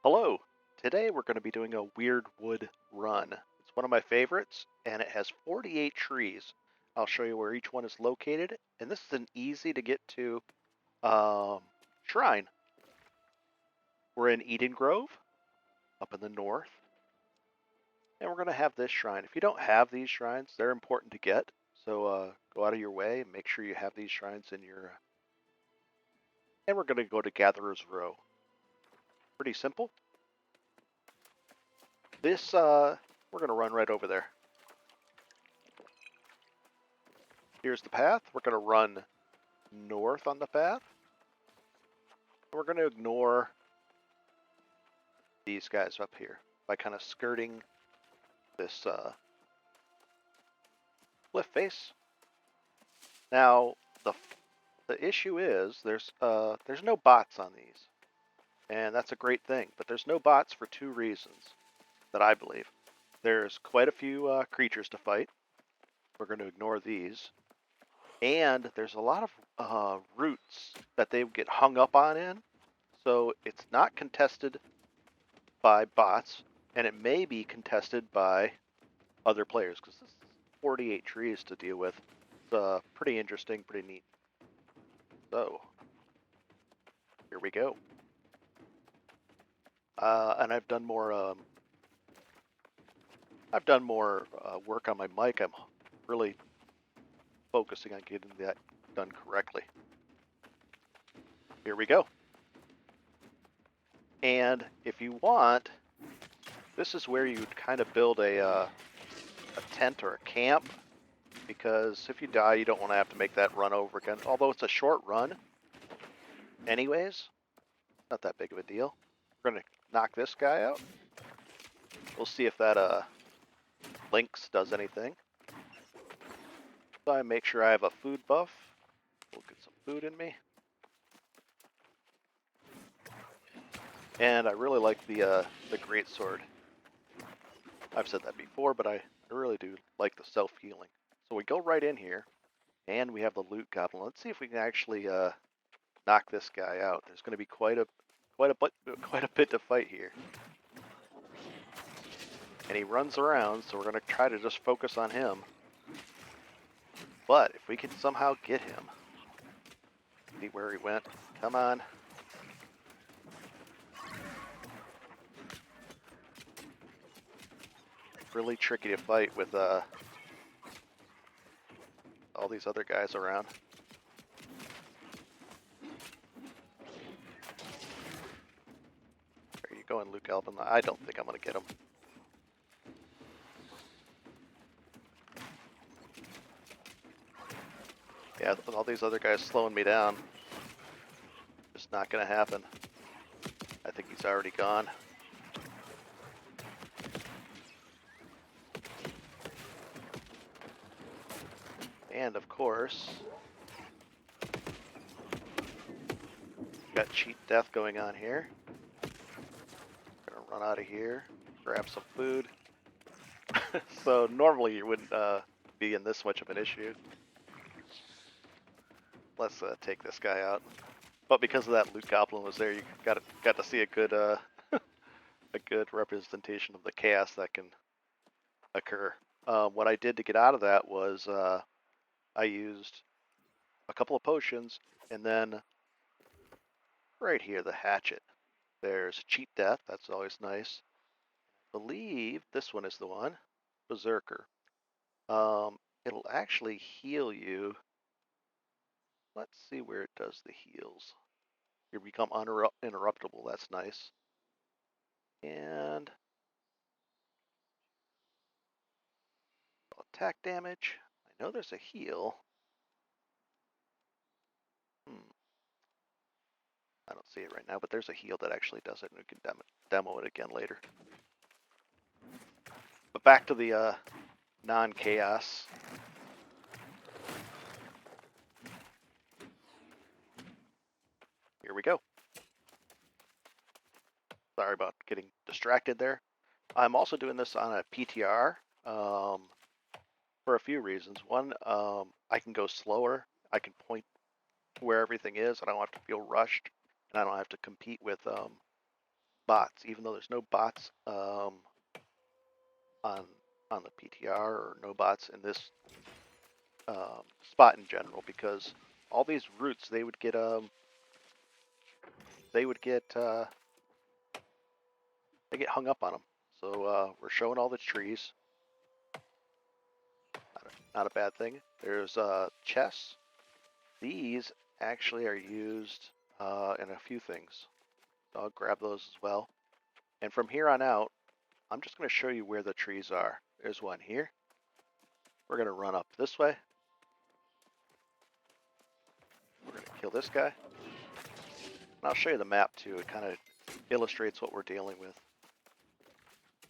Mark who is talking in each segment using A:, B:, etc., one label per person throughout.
A: Hello. Today we're going to be doing a Wyrdwood run. It's one of my favorites, and it has 48 trees. I'll show you where each one is located, and this is an easy to get to shrine. We're in Eden Grove, up in the north, and we're going to have this shrine. If you don't have these shrines, they're important to get, so go out of your way and make sure you have these shrines in your... And we're going to go to Gatherer's Row. Pretty simple. This, we're going to run right over there. Here's the path. We're going to run north on the path. We're going to ignore these guys up here by kind of skirting this cliff face. Now, the issue is there's no bots on these, and that's a great thing. But there's no bots for two reasons that I believe. There's quite a few creatures to fight. We're going to ignore these. And there's a lot of roots that they get hung up on in. So it's not contested by bots, and it may be contested by other players, because this is 48 trees to deal with. It's pretty interesting, pretty neat. So, here we go. And I've done more work on my mic. I'm really focusing on getting that done correctly. Here we go. And if you want, this is where you'd kind of build a tent or a camp, because if you die, you don't want to have to make that run over again. Although it's a short run, anyways, not that big of a deal. We're gonna knock this guy out. We'll see if that Lynx does anything. So I make sure I have a food buff. We'll get some food in me. And I really like the greatsword. I've said that before, but I really do like the self-healing. So we go right in here, and we have the loot goblin. Let's see if we can actually knock this guy out. There's going to be quite a bit to fight here. And he runs around, so we're going to try to just focus on him. But if we can somehow get him, see where he went. Come on. Really tricky to fight with all these other guys around. Where are you going, Luke Alvin? I don't think I'm going to get him. Yeah, with all these other guys slowing me down, just not going to happen. I think he's already gone. And of course, got cheat death going on here. Gonna run out of here, grab some food. So normally you wouldn't be in this much of an issue. Let's take this guy out. But because of that loot goblin was there, you got to see a good a good representation of the chaos that can occur. What I did to get out of that was I used a couple of potions, and then right here, the hatchet. There's cheat death, that's always nice. I believe this one is the one, Berserker. It'll actually heal you. Let's see where it does the heals. You become uninterruptible, that's nice. And attack damage. I know there's a heal. I don't see it right now, but there's a heal that actually does it, and we can demo it again later. But back to the non-chaos. Here we go. Sorry about getting distracted there. I'm also doing this on a PTR for a few reasons. One, I can go slower. I can point where everything is. I don't have to feel rushed, and I don't have to compete with bots, even though there's no bots on the PTR, or no bots in this spot in general, because all these roots, they would get they get hung up on them. So we're showing all the trees. Not a bad thing. There's chests. These actually are used in a few things. So I'll grab those as well. And from here on out, I'm just going to show you where the trees are. There's one here. We're going to run up this way. We're going to kill this guy. And I'll show you the map too. It kind of illustrates what we're dealing with.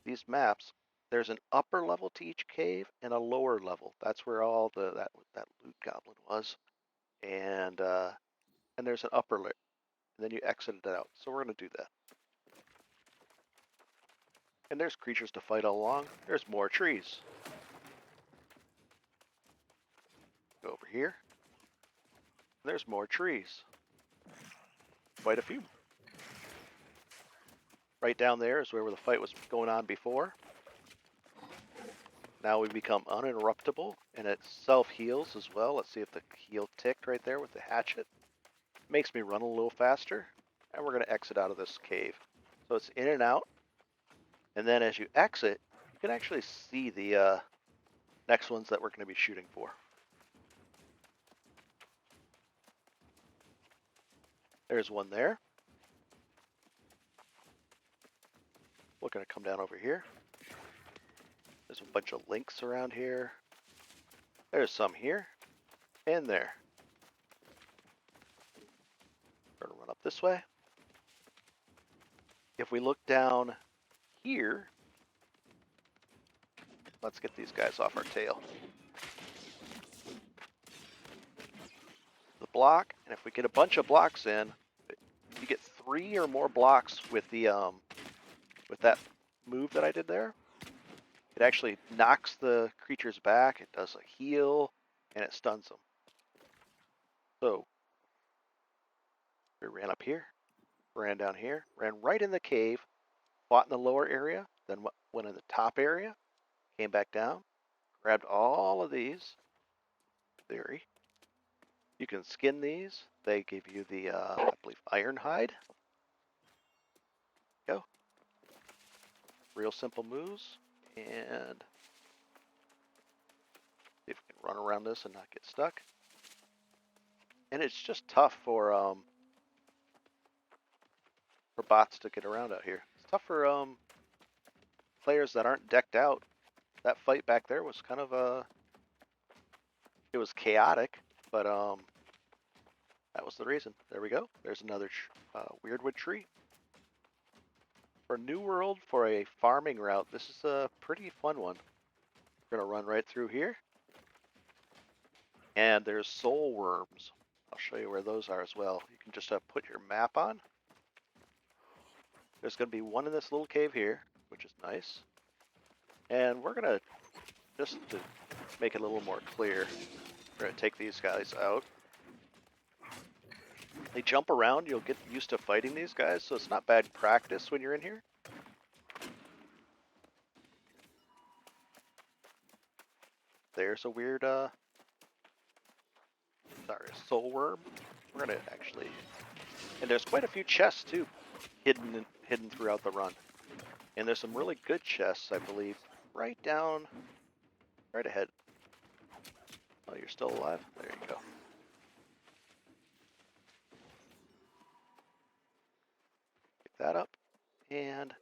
A: These maps, there's an upper level to each cave and a lower level. That's where all that loot goblin was. And there's an upper layer. And then you exit it out. So we're going to do that. And there's creatures to fight all along. There's more trees. Go over here. There's more trees. Quite a few. Right down there is where the fight was going on before. Now we become uninterruptible, and it self-heals as well. Let's see if the heal ticked right there with the hatchet. Makes me run a little faster, and we're going to exit out of this cave. So it's in and out, and then as you exit, you can actually see the next ones that we're going to be shooting for. There's one there. We're going to come down over here. There's a bunch of links around here. There's some here and there. We're going to run up this way. If we look down here, let's get these guys off our tail. The block, and if we get a bunch of blocks in, you get 3 or more blocks with the with that move that I did there. It actually knocks the creatures back, it does a heal, and it stuns them. So, we ran up here, ran down here, ran right in the cave, fought in the lower area, then went in the top area, came back down, grabbed all of these. Theory. You can skin these. They give you the, I believe, iron hide. Go. Real simple moves, and see if we can run around this and not get stuck. And it's just tough for bots to get around out here. It's tough for players that aren't decked out. That fight back there was kind of it was chaotic, but that was the reason. There we go. There's another Wyrdwood tree. For New World, for a farming route, this is a pretty fun one. We're going to run right through here. And there's Soulwyrms. I'll show you where those are as well. You can just put your map on. There's going to be one in this little cave here, which is nice. And we're going to, just to make it a little more clear, we're going to take these guys out. They jump around, you'll get used to fighting these guys, so it's not bad practice when you're in here. There's a weird, a Soulwyrm. We're gonna actually, and there's quite a few chests too, hidden throughout the run. And there's some really good chests, I believe, right ahead. Oh, you're still alive? There you go. That up, and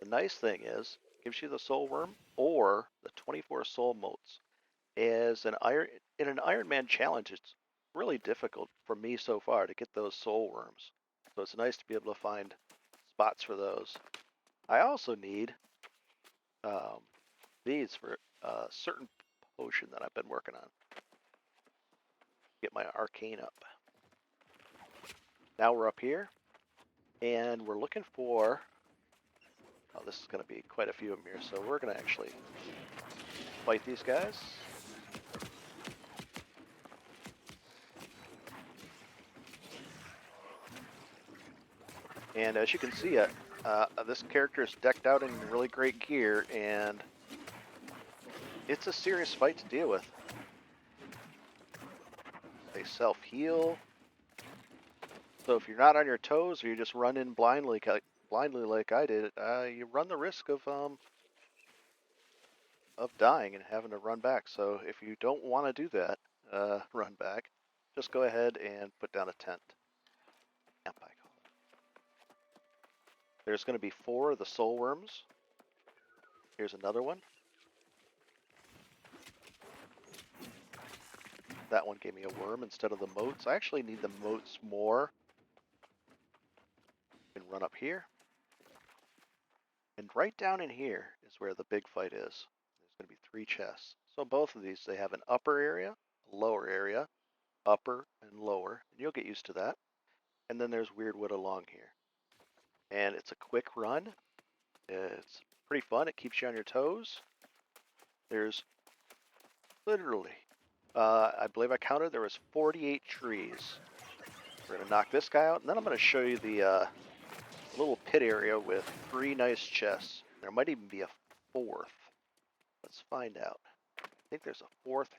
A: the nice thing is it gives you the Soulwyrm or the 24 Soul Motes. As in an Iron Man challenge, it's really difficult for me so far to get those Soulwyrms, so it's nice to be able to find spots for those. I also need these for a certain potion that I've been working on. Get my arcane up. Now we're up here. And we're looking for, oh, this is going to be quite a few of them here, so we're going to actually fight these guys. And as you can see, this character is decked out in really great gear, and it's a serious fight to deal with. They self-heal. So if you're not on your toes or you just run in blindly like I did, you run the risk of dying and having to run back. So if you don't want to do that, run back, just go ahead and put down a tent. Camp, I call it. There's going to be 4 of the Soulwyrms. Here's another one. That one gave me a worm instead of the motes. I actually need the motes more. You can run up here. And right down in here is where the big fight is. There's going to be 3 chests. So both of these, they have an upper area, a lower area, upper and lower. And you'll get used to that. And then there's Wyrdwood along here. And it's a quick run. It's pretty fun. It keeps you on your toes. There's literally, I believe I counted, there was 48 trees. We're going to knock this guy out, and then I'm going to show you the little pit area with 3 nice chests. There might even be a 4th. Let's find out. I think there's a 4th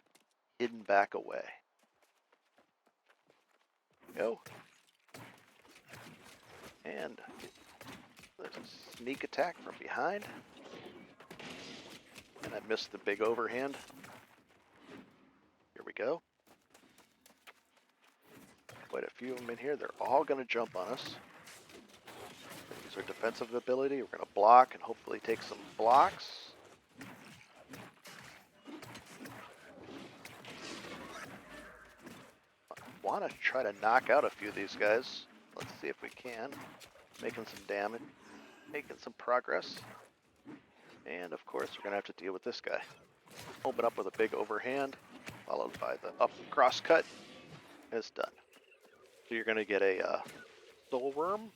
A: hidden back away. Go. And there's a sneak attack from behind. And I missed the big overhand. Here we go. Quite a few of them in here. They're all going to jump on us. Use our defensive ability. We're going to block and hopefully take some blocks. I want to try to knock out a few of these guys. Let's see if we can. Making some damage. Making some progress. And of course we're going to have to deal with this guy. Open up with a big overhand, followed by the up cross cut. It's done. So you're going to get a Soulwyrm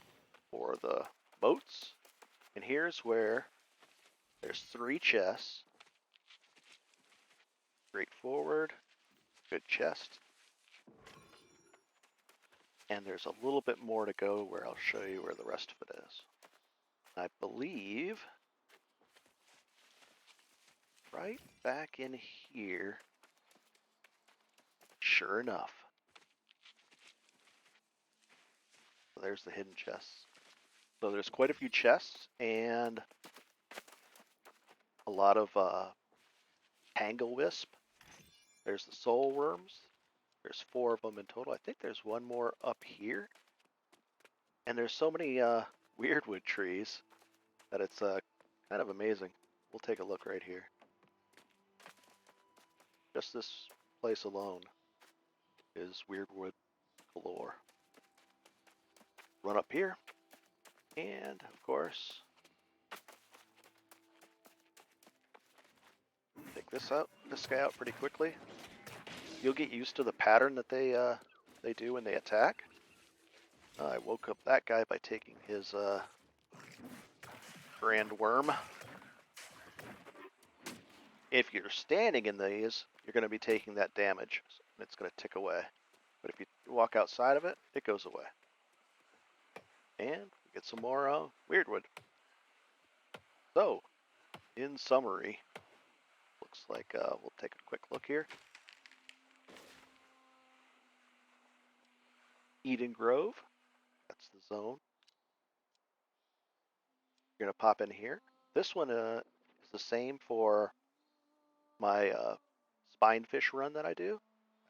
A: for the motes. And here's where there's 3 chests. Straightforward. Good chest. And there's a little bit more to go where I'll show you where the rest of it is. I believe right back in here, sure enough, so there's the hidden chests. So there's quite a few chests and a lot of Tangle Wisp. There's the Soulwyrms. There's 4 of them in total. I think there's one more up here. And there's so many Wyrdwood trees that it's kind of amazing. We'll take a look right here. Just this place alone is Wyrdwood galore. Run up here, and of course, take this guy out pretty quickly. You'll get used to the pattern that they do when they attack. I woke up that guy by taking his grand worm. If you're standing in these, you're going to be taking that damage, and it's going to tick away. But if you walk outside of it, it goes away. And we get some more Wyrdwood. So, in summary, looks like we'll take a quick look here. Eden Grove, that's the zone. You're going to pop in here. This one is the same for my spinefish run that I do.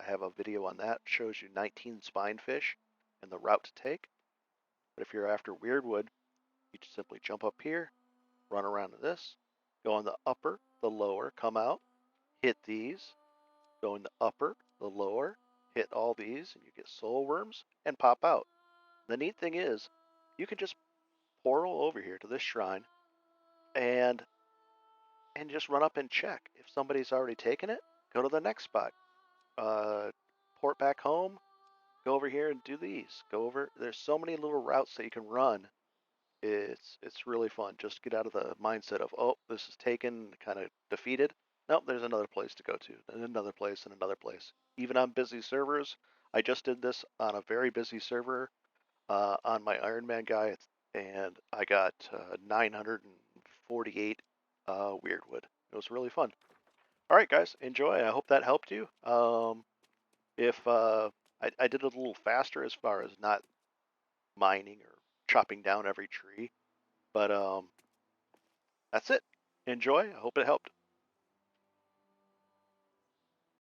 A: I have a video on that. It shows you 19 spinefish and the route to take. But if you're after Wyrdwood, you just simply jump up here, run around to this, go in the upper, the lower, come out, hit these, go in the upper, the lower, hit all these, and you get Soulwyrms and pop out. The neat thing is, you can just portal over here to this shrine and just run up and check. If somebody's already taken it, go to the next spot. Port back home, go over here and do these. Go over. There's so many little routes that you can run. It's really fun. Just get out of the mindset of, oh, this is taken, kind of defeated. Nope, there's another place to go to, and another place, and another place. Even on busy servers, I just did this on a very busy server on my Iron Man guy. and I got 948 Wyrdwood. It was really fun. All right, guys, enjoy. I hope that helped you. If I did it a little faster as far as not mining or chopping down every tree, but that's it. Enjoy. I hope it helped.